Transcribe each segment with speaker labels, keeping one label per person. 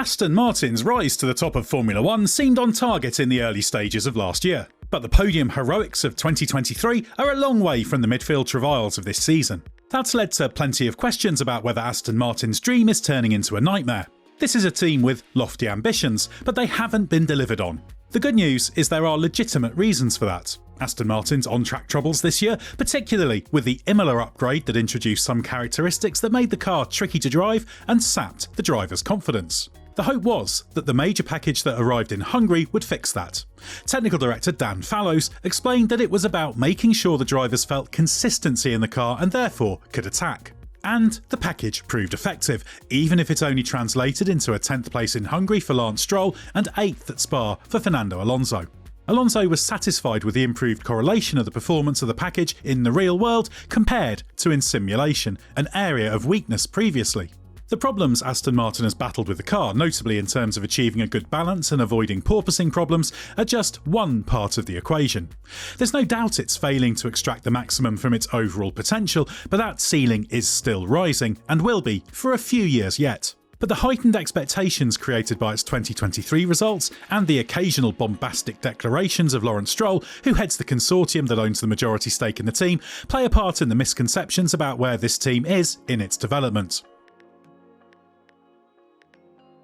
Speaker 1: Aston Martin's rise to the top of Formula 1 seemed on target in the early stages of last year, but the podium heroics of 2023 are a long way from the midfield travails of this season. That's led to plenty of questions about whether Aston Martin's dream is turning into a nightmare. This is a team with lofty ambitions, but they haven't been delivered on. The good news is there are legitimate reasons for that. Aston Martin's on-track troubles this year, particularly with the Imola upgrade that introduced some characteristics that made the car tricky to drive and sapped the driver's confidence. The hope was that the major package that arrived in Hungary would fix that. Technical director Dan Fallows explained that it was about making sure the drivers felt consistency in the car and therefore could attack. And the package proved effective, even if it only translated into a 10th place in Hungary for Lance Stroll and 8th at Spa for Fernando Alonso. Alonso was satisfied with the improved correlation of the performance of the package in the real world compared to in simulation, an area of weakness previously. The problems Aston Martin has battled with the car, notably in terms of achieving a good balance and avoiding porpoising problems, are just one part of the equation. There's no doubt it's failing to extract the maximum from its overall potential, but that ceiling is still rising, and will be for a few years yet. But the heightened expectations created by its 2023 results and the occasional bombastic declarations of Lawrence Stroll, who heads the consortium that owns the majority stake in the team, play a part in the misconceptions about where this team is in its development.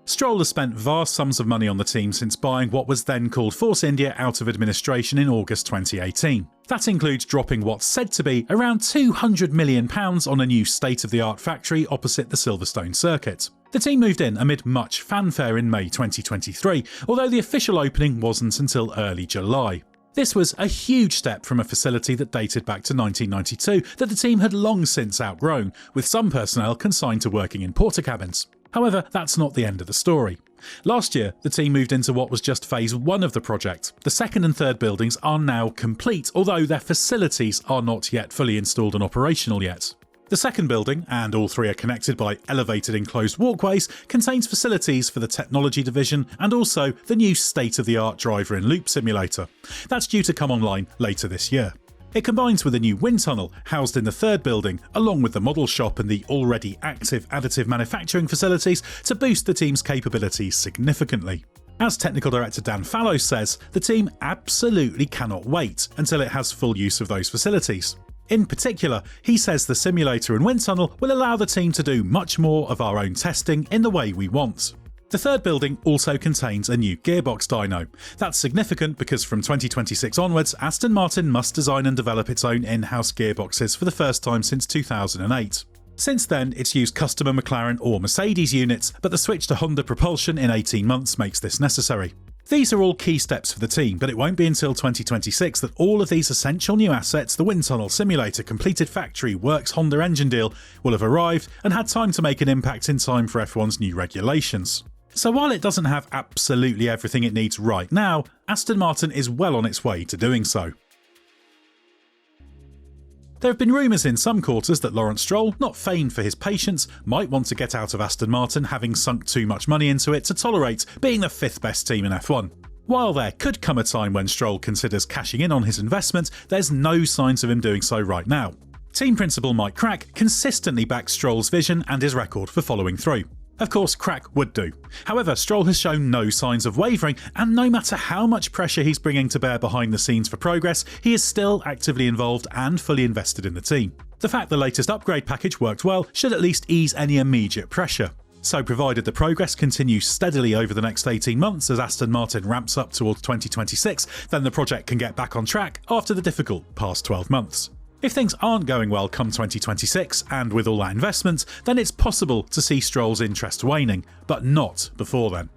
Speaker 1: Stroll has spent vast sums of money on the team since buying what was then called Force India out of administration in August 2018. That includes dropping what's said to be around £200 million on a new state-of-the-art factory opposite the Silverstone circuit. The team moved in amid much fanfare in May 2023, although the official opening wasn't until early July. This was a huge step from a facility that dated back to 1992 that the team had long since outgrown, with some personnel consigned to working in porter cabins. However, that's not the end of the story. Last year, the team moved into what was just phase 1 of the project. The second and third buildings are now complete, although their facilities are not yet fully installed and operational yet. The second building, and all three are connected by elevated enclosed walkways, contains facilities for the technology division and also the new state-of-the-art driver-in-loop simulator. That's due to come online later this year. It combines with a new wind tunnel housed in the third building, along with the model shop and the already active additive manufacturing facilities to boost the team's capabilities significantly. As technical director Dan Fallows says, the team absolutely cannot wait until it has full use of those facilities. In particular, he says the simulator and wind tunnel will allow the team to do much more of our own testing in the way we want. The third building also contains a new gearbox dyno. That's significant because from 2026 onwards, Aston Martin must design and develop its own in-house gearboxes for the first time since 2008. Since then, it's used customer McLaren or Mercedes units, but the switch to Honda propulsion in 18 months makes this necessary. These are all key steps for the team, but it won't be until 2026 that all of these essential new assets, the wind tunnel, simulator, completed factory, works Honda engine deal, will have arrived and had time to make an impact in time for F1's new regulations. So while it doesn't have absolutely everything it needs right now, Aston Martin is well on its way to doing so. There have been rumours in some quarters that Lawrence Stroll, not famed for his patience, might want to get out of Aston Martin, having sunk too much money into it to tolerate being the 5th best team in F1. While there could come a time when Stroll considers cashing in on his investment, there's no signs of him doing so right now. Team principal Mike Crack consistently backs Stroll's vision and his record for following through. Of course, Crack would do. However, Stroll has shown no signs of wavering, and no matter how much pressure he's bringing to bear behind the scenes for progress, he is still actively involved and fully invested in the team. The fact the latest upgrade package worked well should at least ease any immediate pressure. So provided the progress continues steadily over the next 18 months as Aston Martin ramps up towards 2026, then the project can get back on track after the difficult past 12 months. If things aren't going well come 2026, and with all that investment, then it's possible to see Stroll's interest waning, but not before then.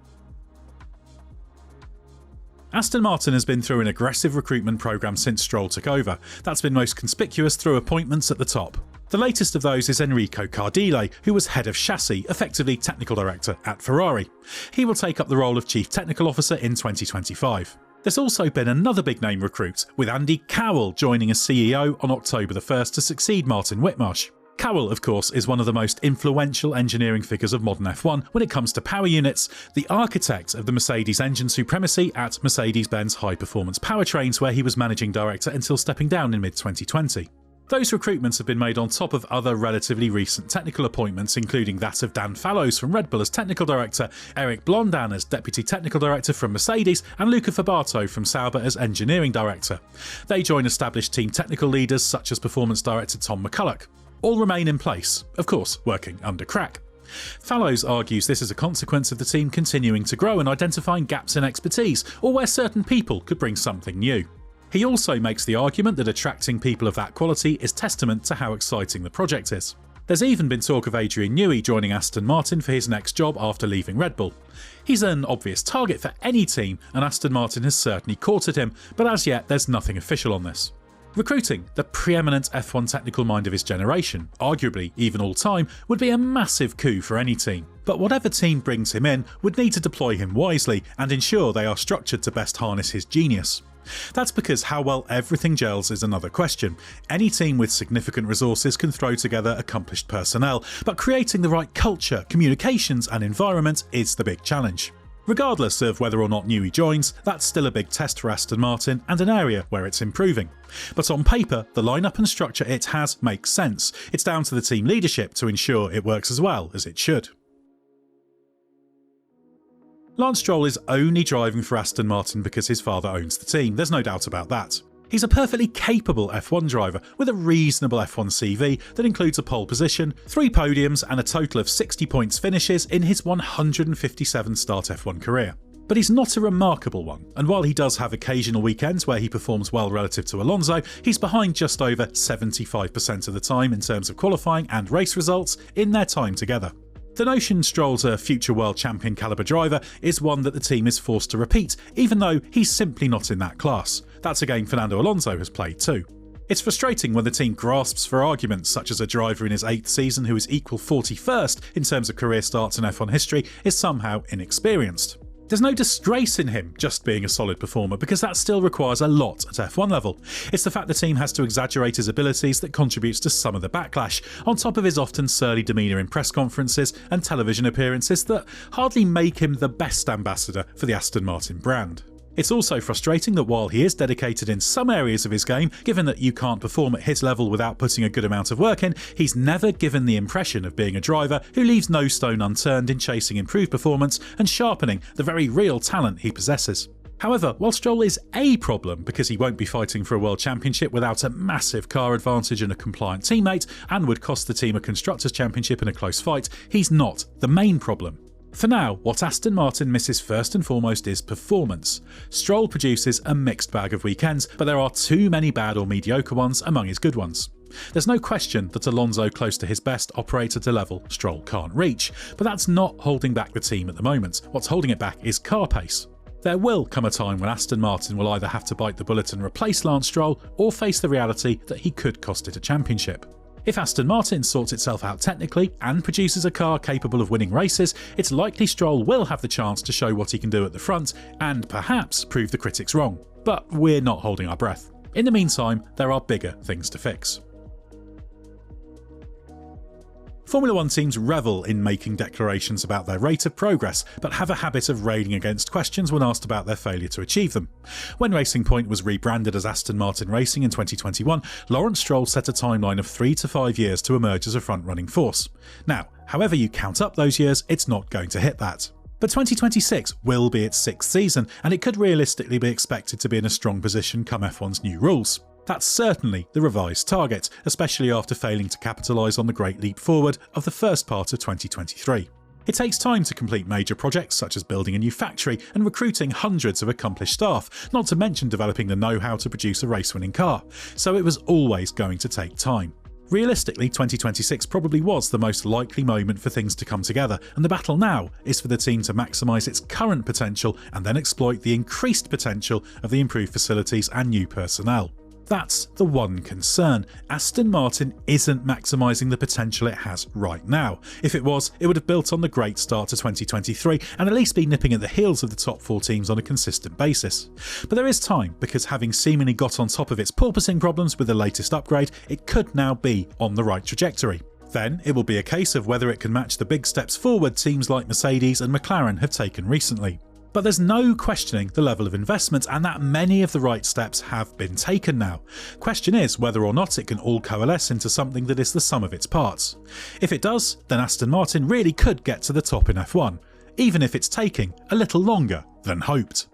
Speaker 1: Aston Martin has been through an aggressive recruitment programme since Stroll took over. That's been most conspicuous through appointments at the top. The latest of those is Enrico Cardile, who was head of chassis, effectively technical director at Ferrari. He will take up the role of chief technical officer in 2025. There's also been another big name recruit, with Andy Cowell joining as CEO on October the 1st to succeed Martin Whitmarsh. Cowell, of course, is one of the most influential engineering figures of modern F1 when it comes to power units, the architect of the Mercedes engine supremacy at Mercedes-Benz High Performance Powertrains, where he was managing director until stepping down in mid-2020. Those recruitments have been made on top of other relatively recent technical appointments, including that of Dan Fallows from Red Bull as technical director, Eric Blondin as deputy technical director from Mercedes, and Luca Fabato from Sauber as engineering director. They join established team technical leaders such as performance director Tom McCulloch. All remain in place, of course working under crack. Fallows argues this is a consequence of the team continuing to grow and identifying gaps in expertise, or where certain people could bring something new. He also makes the argument that attracting people of that quality is testament to how exciting the project is. There's even been talk of Adrian Newey joining Aston Martin for his next job after leaving Red Bull. He's an obvious target for any team, and Aston Martin has certainly courted him, but as yet there's nothing official on this. Recruiting the preeminent F1 technical mind of his generation, arguably even all time, would be a massive coup for any team. But whatever team brings him in would need to deploy him wisely and ensure they are structured to best harness his genius. That's because how well everything gels is another question. Any team with significant resources can throw together accomplished personnel, but creating the right culture, communications and environment is the big challenge. Regardless of whether or not Newey joins, that's still a big test for Aston Martin and an area where it's improving. But on paper, the lineup and structure it has makes sense. It's down to the team leadership to ensure it works as well as it should. Lance Stroll is only driving for Aston Martin because his father owns the team, there's no doubt about that. He's a perfectly capable F1 driver with a reasonable F1 CV that includes a pole position, 3 podiums and a total of 60 points finishes in his 157 start F1 career. But he's not a remarkable one, and while he does have occasional weekends where he performs well relative to Alonso, he's behind just over 75% of the time in terms of qualifying and race results in their time together. The notion Stroll's a future world champion caliber driver is one that the team is forced to repeat, even though he's simply not in that class. That's a game Fernando Alonso has played too. It's frustrating when the team grasps for arguments such as a driver in his 8th season who is equal 41st in terms of career starts in F1 history is somehow inexperienced. There's no disgrace in him just being a solid performer, because that still requires a lot at F1 level. It's the fact the team has to exaggerate his abilities that contributes to some of the backlash, on top of his often surly demeanour in press conferences and television appearances that hardly make him the best ambassador for the Aston Martin brand. It's also frustrating that while he is dedicated in some areas of his game, given that you can't perform at his level without putting a good amount of work in, he's never given the impression of being a driver who leaves no stone unturned in chasing improved performance and sharpening the very real talent he possesses. However, while Stroll is a problem because he won't be fighting for a world championship without a massive car advantage and a compliant teammate, and would cost the team a Constructors' Championship in a close fight, he's not the main problem. For now, what Aston Martin misses first and foremost is performance. Stroll produces a mixed bag of weekends, but there are too many bad or mediocre ones among his good ones. There's no question that Alonso close to his best operates at a level Stroll can't reach, but that's not holding back the team at the moment. What's holding it back is car pace. There will come a time when Aston Martin will either have to bite the bullet and replace Lance Stroll, or face the reality that he could cost it a championship. If Aston Martin sorts itself out technically and produces a car capable of winning races, it's likely Stroll will have the chance to show what he can do at the front and perhaps prove the critics wrong. But we're not holding our breath. In the meantime, there are bigger things to fix. Formula One teams revel in making declarations about their rate of progress, but have a habit of railing against questions when asked about their failure to achieve them. When Racing Point was rebranded as Aston Martin Racing in 2021, Lawrence Stroll set a timeline of 3 to 5 years to emerge as a front-running force. Now, however you count up those years, it's not going to hit that. But 2026 will be its 6th season, and it could realistically be expected to be in a strong position come F1's new rules. That's certainly the revised target, especially after failing to capitalise on the great leap forward of the first part of 2023. It takes time to complete major projects such as building a new factory and recruiting hundreds of accomplished staff, not to mention developing the know-how to produce a race-winning car, so it was always going to take time. Realistically, 2026 probably was the most likely moment for things to come together, and the battle now is for the team to maximise its current potential and then exploit the increased potential of the improved facilities and new personnel. That's the one concern. Aston Martin isn't maximising the potential it has right now. If it was, it would have built on the great start to 2023 and at least be nipping at the heels of the top 4 teams on a consistent basis. But there is time, because having seemingly got on top of its porpoising problems with the latest upgrade, it could now be on the right trajectory. Then it will be a case of whether it can match the big steps forward teams like Mercedes and McLaren have taken recently. But there's no questioning the level of investment and that many of the right steps have been taken now. Question is whether or not it can all coalesce into something that is the sum of its parts. If it does, then Aston Martin really could get to the top in F1, even if it's taking a little longer than hoped.